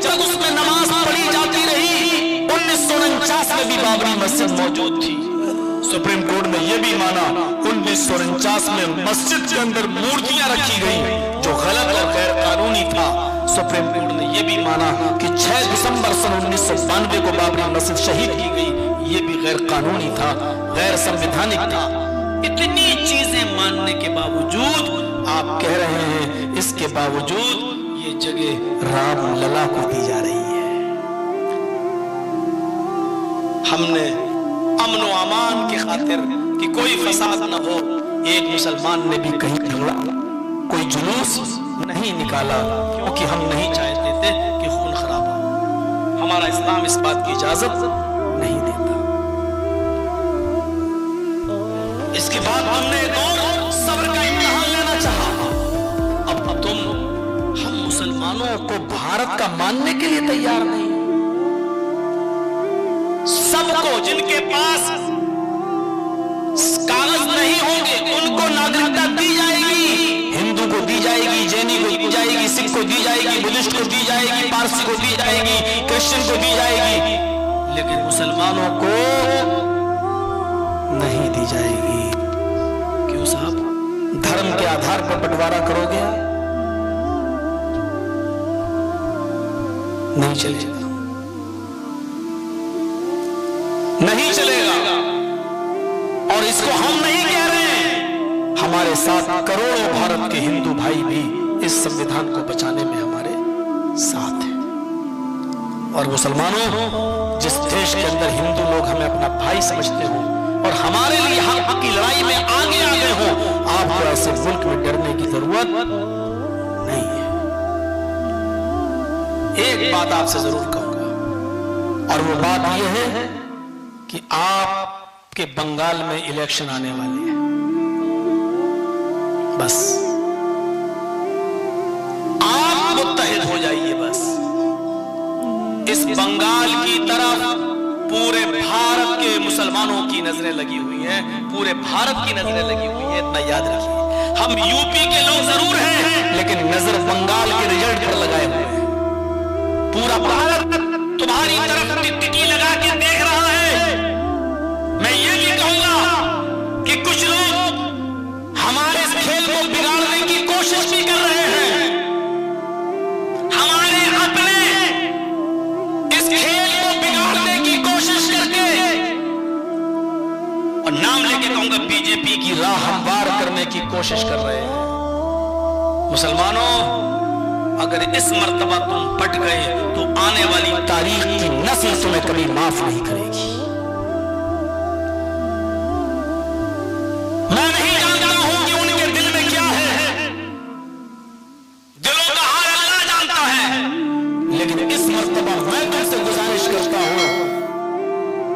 तक उसमें नमाज पढ़ी जाती रही, 1949 में भी बाबरी मस्जिद मौजूद थी। सुप्रीम कोर्ट ने यह भी माना 1949 में मस्जिद के अंदर मूर्तियां रखी गई जो गलत और गैर कानूनी था। सुप्रीम कोर्ट ने यह भी माना कि 6 दिसंबर सन 1992 को बाबरी मस्जिद शहीद की गई, यह भी गैर कानूनी था, गैर संवैधानिक था। इतनी चीजें मानने के बावजूद आप कह रहे हैं इसके बावजूद ये जगह राम लला को दी जा रही है। हमने अमन व अमान की खातिर कि कोई फसाद न हो, एक मुसलमान ने भी कहीं झगड़ा, कोई जुलूस नहीं निकाला, क्योंकि हम नहीं चाहते थे कि खून खराब हो। हमारा इस्लाम इस बात की इजाजत नहीं देता। इसके बाद हमने एक और सब्र का इम्तिहान लेना चाहा। अब हम मुसलमानों को भारत का मानने के लिए तैयार नहीं। सबको जिनके पास कागज नहीं होंगे उनको नागरिकता दी जाएगी, हिंदू को दी जाएगी, जैनी को दी जाएगी, सिख को दी जाएगी, बुद्धिस्ट को दी जाएगी, पारसी को दी जाएगी, क्रिश्चियन को दी जाएगी, लेकिन मुसलमानों को नहीं दी जाएगी। क्यों साहब? धर्म के आधार पर बंटवारा करोगे? नहीं चलेगा, नहीं चलेगा। और इसको हम नहीं कह रहे हैं, हमारे साथ करोड़ों भारत के हिंदू भाई भी इस संविधान को बचाने में हमारे साथ हैं। और मुसलमानों, जिस देश के अंदर हिंदू लोग हमें अपना भाई समझते हो और हमारे लिए हक की लड़ाई में आगे आ गए हो, आपको ऐसे मुल्क में डरने की जरूरत नहीं है। एक बात आपसे जरूर कहूंगा, और वो बात यह है कि आपके बंगाल में इलेक्शन आने वाले हैं। बस आप मुत्तहिद हो जाइए। बस इस बंगाल की तरफ पूरे भारत के मुसलमानों की नजरें लगी हुई हैं, पूरे भारत की नजरें लगी हुई हैं, इतना याद रखिए। हम यूपी के लोग जरूर हैं, लेकिन नजर बंगाल के रिजल्ट पर लगाए हुए हैं। पूरा भारत तुम्हारी तरफ टिकटी लगा के देख रहा है। मैं ये भी कहूंगा कि कुछ लोग हमारे इस खेल को बिगाड़ने की कोशिश भी कर रहे हैं। हमारे अपने इस खेल को बिगाड़ने की कोशिश करके, और नाम लेके कहूंगा बीजेपी की राह हमवार करने की कोशिश कर रहे हैं। मुसलमानों, अगर इस मर्तबा तुम पट गए तो आने वाली तारीख की नस्ल तुम्हें कभी माफ नहीं करेगी। मैं नहीं जानता हूं कि उनके दिल में क्या है, दिलों का हाल अल्लाह जानता है, लेकिन इस मर्तबा मैं तुमसे गुजारिश करता हूं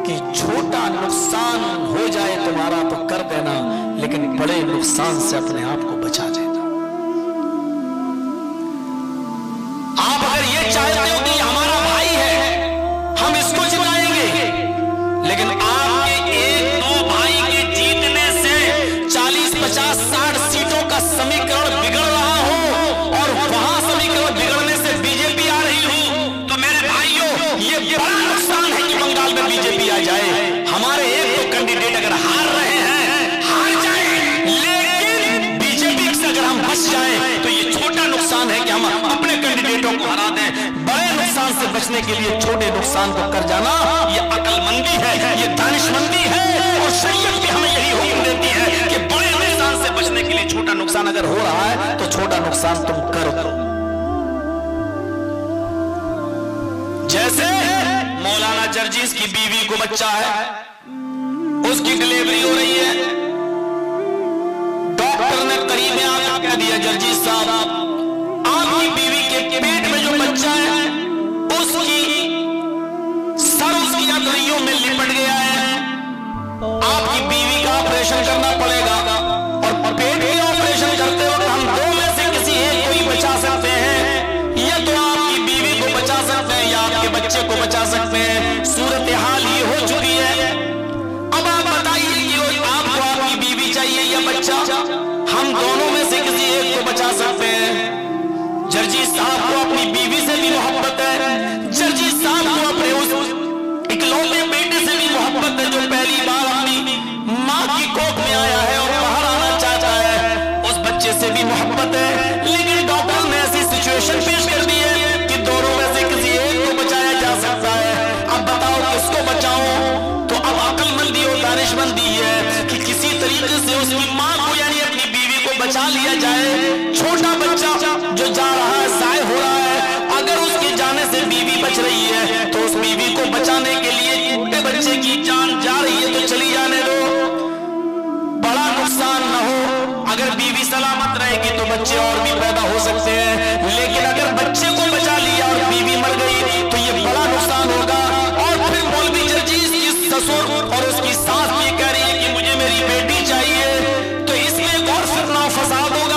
कि छोटा नुकसान हो जाए तुम्हारा तो कर देना, लेकिन बड़े नुकसान से अपने आप को बचा लेना। आप अगर ये चाहते हो कि हमारा भाई है, हम इसको जिताएंगे, लेकिन आपके एक दो भाई के जीतने से 40, 50, 60 सीटों का समीकरण बिगड़ रहा हो और वहां समीकरण बिगड़ने से बीजेपी आ रही हो, तो मेरे भाइयों, ये बड़ा नुकसान है कि बंगाल में बीजेपी आ जाए। हमारे एक दो कैंडिडेट अगर हार रहे हैं, हार जाए, लेकिन बीजेपी से अगर हम बच जाएं तो ये छोटा नुकसान है कि हम अपने कैंडिडेटों को हरा दें। बड़े नुकसान से बचने के लिए छोटे नुकसान को कर जाना, ये अक्लमंदी है, ये दानिशमंदी है, और शरीयत भी हमें यही हुक्म देती है कि बड़े नुकसान से बचने के लिए छोटा नुकसान अगर हो रहा है तो छोटा नुकसान तुम कर दो। जैसे मौलाना जर्जीस की बीवी को बच्चा है, उसकी डिलीवरी हो रही है, डॉक्टर ने करीब में आकर कह दिया, जर्जीस साहब आपकी बीवी के पेट में जो बच्चा है उसकी सर उसकी अतरियों में लिपट गया है, आपकी बीवी का ऑपरेशन करना पड़ेगा, और पेट के ऑपरेशन करते वक्त हम दो में से किसी एक को ही बचा सकते हैं, या तो आपकी बीवी को बचा सकते हैं या आपके बच्चे को बचा सकते हैं। सूरत हाल ये हो चुकी है। अब आप बताइए कि आपको आपकी बीवी चाहिए या बच्चा? हम दोनों में से किसी एक को बचा सकते हैं। जर्जीस साहब को अपनी बीवी से भी मोहब्बत है, से भी मोहब्बत है, लेकिन डॉक्टर ने ऐसी सिचुएशन पेश कर दी है कि दोनों में से किसी एक को बचाया जा सकता है। अब बताओ किसको बचाओ? तो अब अक्लमंदी और दानिशमंदी है कि किसी तरीके से उसकी माँ को यानी अपनी बीवी को बचा लिया जाए। छोटा बच्चा जो जा रहा है, ज़ाय हो रहा है, अगर उसके जाने से बीवी बच रही है तो उस बीवी को बचाने के लिए छोटे बच्चे की जान जा रही है तो चली जाने दो, बड़ा नुकसान न हो। अगर बीवी सलामत रहेगी तो बच्चे और भी पैदा हो सकते हैं, लेकिन अगर बच्चे को बचा लिया और बीवी मर गई तो ये बड़ा नुकसान होगा। और फिर मौलवी जर्जीस की ससुर और उसकी सास ये कह रही है कि मुझे मेरी बेटी चाहिए, तो इसमें एक और फितना फसाद होगा।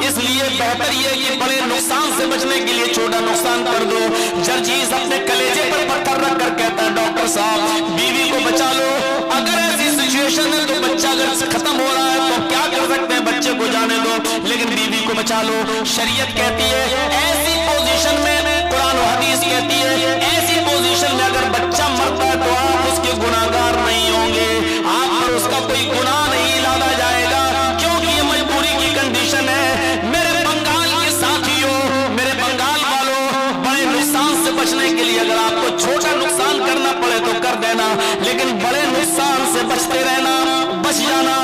इसलिए बेहतर ये कि बड़े नुकसान से बचने के लिए छोटा नुकसान कर दो। जर्जीस अपने कलेजे पर पत्थर रख कर कहता है, डॉक्टर साहब बीवी को बचा लो। अगर ऐसी सिचुएशन है तो बच्चा अगर खत्म हो रहा है तो क्या कर सकते हैं, बच्चे को जाने दो, लेकिन बीवी को बचा लो। शरीयत कहती है ऐसी पोजीशन में, कुरान और हदीस कहती है ऐसी पोजीशन में अगर बच्चा मरता है तो आप उसके गुनाहगार नहीं होंगे, आप पर उसका कोई गुनाह नहीं लादा जाएगा, क्योंकि ये मजबूरी की कंडीशन है। मेरे बंगाल के साथियों, मेरे बंगाल वालों, बड़े नुकसान से बचने के लिए अगर आपको छोटा नुकसान करना पड़े तो कर देना, लेकिन बड़े नुकसान से बचते रहना, बच जाना।